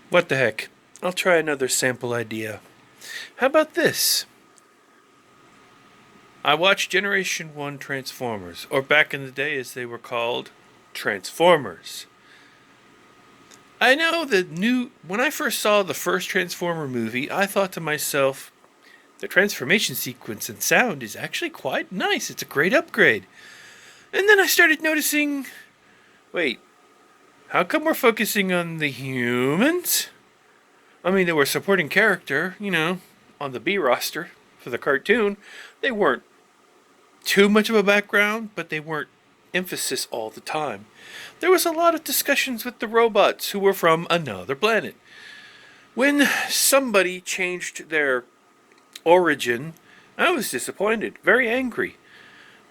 What the heck? I'll try another sample idea. How about this? I watched Generation 1 Transformers, or back in the day as they were called, Transformers. I know when I first saw the first Transformer movie, I thought to myself, the transformation sequence and sound is actually quite nice. It's a great upgrade. And then I started noticing, wait, how come we're focusing on the humans? I mean, they were a supporting character, on the B roster for the cartoon. They weren't too much of a background, but they weren't emphasis all the time. There was a lot of discussions with the robots who were from another planet. When somebody changed their origin, I was disappointed, very angry,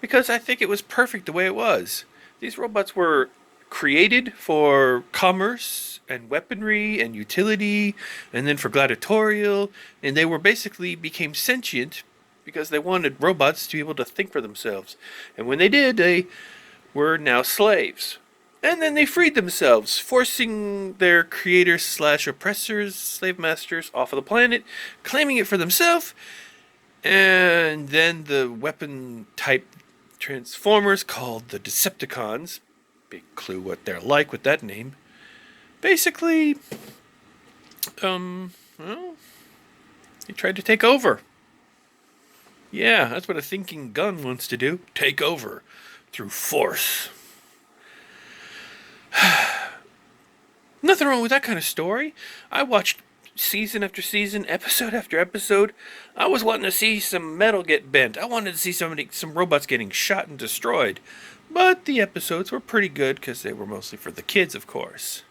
because I think it was perfect the way it was. These robots were created for commerce and weaponry and utility, and then for gladiatorial, and they were basically became sentient because they wanted robots to be able to think for themselves. And when they did, they were now slaves. And then they freed themselves, forcing their creators slash oppressors, slave masters, off of the planet, claiming it for themselves. And then the weapon type transformers called the Decepticons, big clue what they're like with that name, basically, well, they tried to take over. Yeah, that's what a thinking gun wants to do. Take over through force. Nothing wrong with that kind of story. I watched season after season, episode after episode. I was wanting to see some metal get bent. I wanted to see some robots getting shot and destroyed. But the episodes were pretty good because they were mostly for the kids, of course.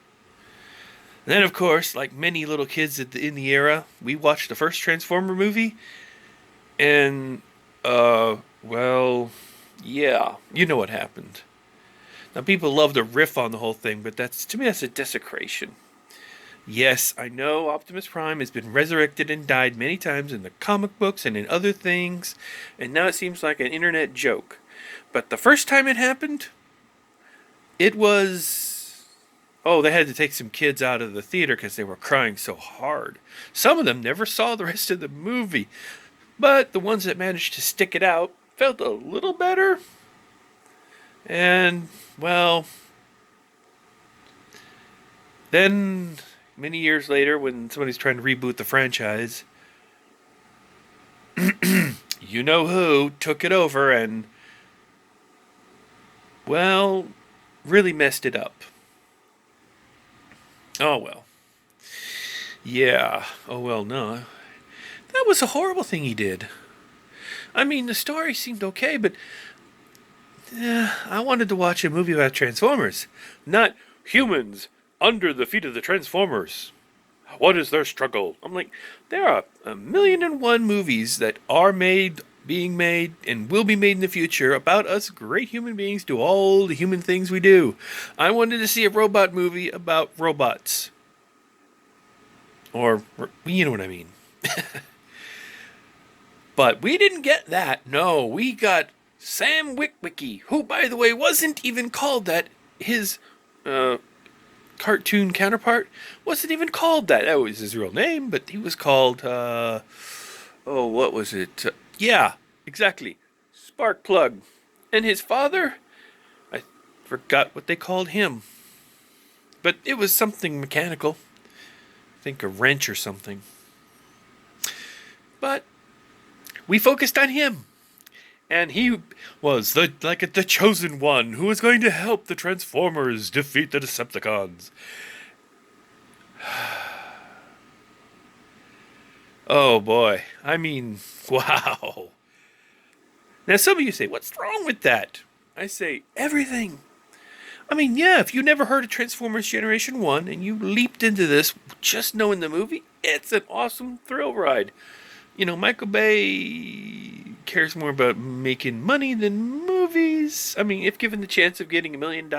And then, of course, like many little kids in the era, we watched the first Transformer movie. And, well, yeah, you know what happened. Now, people love to riff on the whole thing, but to me, that's a desecration. Yes, I know Optimus Prime has been resurrected and died many times in the comic books and in other things, and now it seems like an internet joke. But the first time it happened, it was. Oh, they had to take some kids out of the theater because they were crying so hard. Some of them never saw the rest of the movie, but the ones that managed to stick it out felt a little better. And, well, then many years later, when somebody's trying to reboot the franchise, you know who took it over and, well, really messed it up. Oh, well. Yeah. Oh, well, no. That was a horrible thing he did. I mean, the story seemed okay, but I wanted to watch a movie about Transformers, not humans under the feet of the Transformers. What is their struggle? I'm like, there are a million and one movies that are made, being made, and will be made in the future about us great human beings do all the human things we do. I wanted to see a robot movie about robots. Or, you know what I mean. But we didn't get that. No, we got Sam Witwicky, who, by the way, wasn't even called that. His cartoon counterpart wasn't even called that. That was his real name, but he was called, what was it? Yeah, exactly. Sparkplug. And his father, I forgot what they called him. But it was something mechanical. I think a wrench or something. But we focused on him. And he was the chosen one who was going to help the Transformers defeat the Decepticons. Oh boy. I mean, wow. Now some of you say, what's wrong with that? I say, everything. I mean, yeah, if you never heard of Transformers Generation 1 and you leaped into this just knowing the movie, it's an awesome thrill ride. Michael Bay cares more about making money than movies. I mean, if given the chance of getting $1 million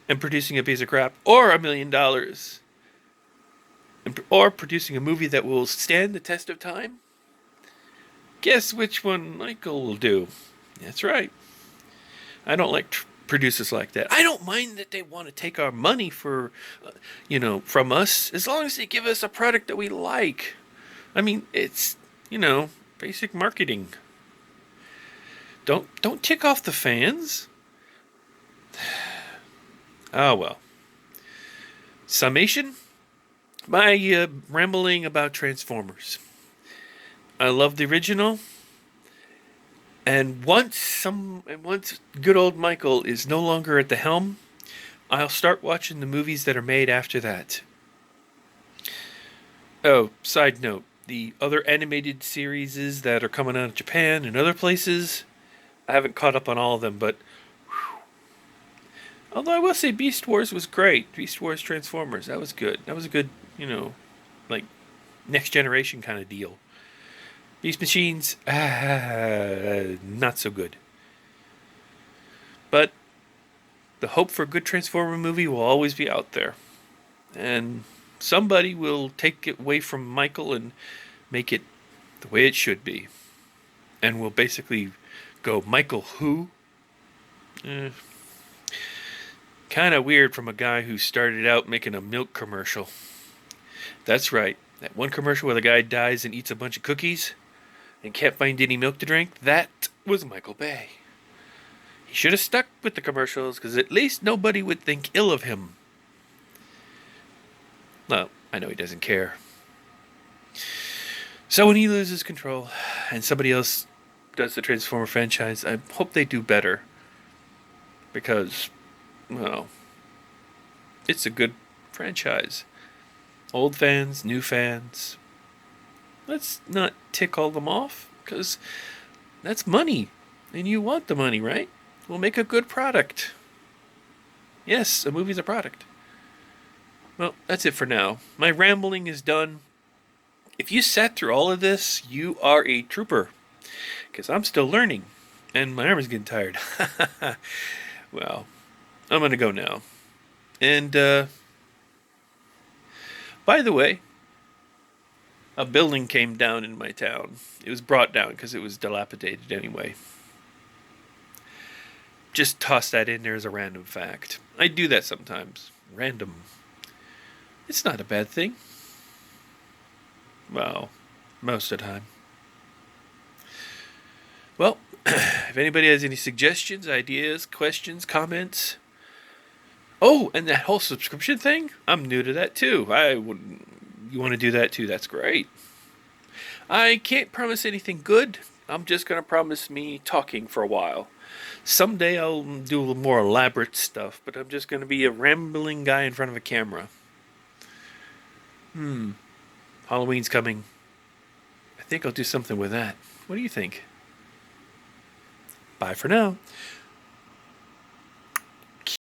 and producing a piece of crap, or $1 million, or producing a movie that will stand the test of time, guess which one Michael will do? That's right. I don't like producers like that. I don't mind that they want to take our money for, from us, as long as they give us a product that we like. I mean, it's, basic marketing. Don't tick off the fans. Oh well. Summation? My rambling about Transformers. I love the original. And once good old Michael is no longer at the helm, I'll start watching the movies that are made after that. Oh, side note, the other animated series that are coming out of Japan and other places, I haven't caught up on all of them, but whew. Although I will say Beast Wars was great. Beast Wars Transformers, that was good. That was a good, like next generation kind of deal. Beast Machines, not so good. But the hope for a good Transformer movie will always be out there. And somebody will take it away from Michael and make it the way it should be. And will basically go, Michael who? Kind of weird from a guy who started out making a milk commercial. That's right. That one commercial where the guy dies and eats a bunch of cookies and can't find any milk to drink, that was Michael Bay. He should have stuck with the commercials, because at least nobody would think ill of him. Well, I know he doesn't care. So when he loses control and somebody else does the Transformer franchise, I hope they do better. Because, well, it's a good franchise. Old fans, new fans. Let's not tick all them off, because that's money. And you want the money, right? We'll make a good product. Yes, a movie's a product. Well, that's it for now. My rambling is done. If you sat through all of this, you are a trooper. Because I'm still learning. And my arm is getting tired. Well, I'm going to go now. And, by the way, a building came down in my town. It was brought down because it was dilapidated anyway. Just toss that in there as a random fact. I do that sometimes. Random. It's not a bad thing. Well, most of the time. Well, if anybody has any suggestions, ideas, questions, comments. Oh, and that whole subscription thing? I'm new to that too. You want to do that too? That's great. I can't promise anything good. I'm just going to promise me talking for a while. Someday I'll do a little more elaborate stuff, but I'm just going to be a rambling guy in front of a camera. Halloween's coming. I think I'll do something with that. What do you think? Bye for now.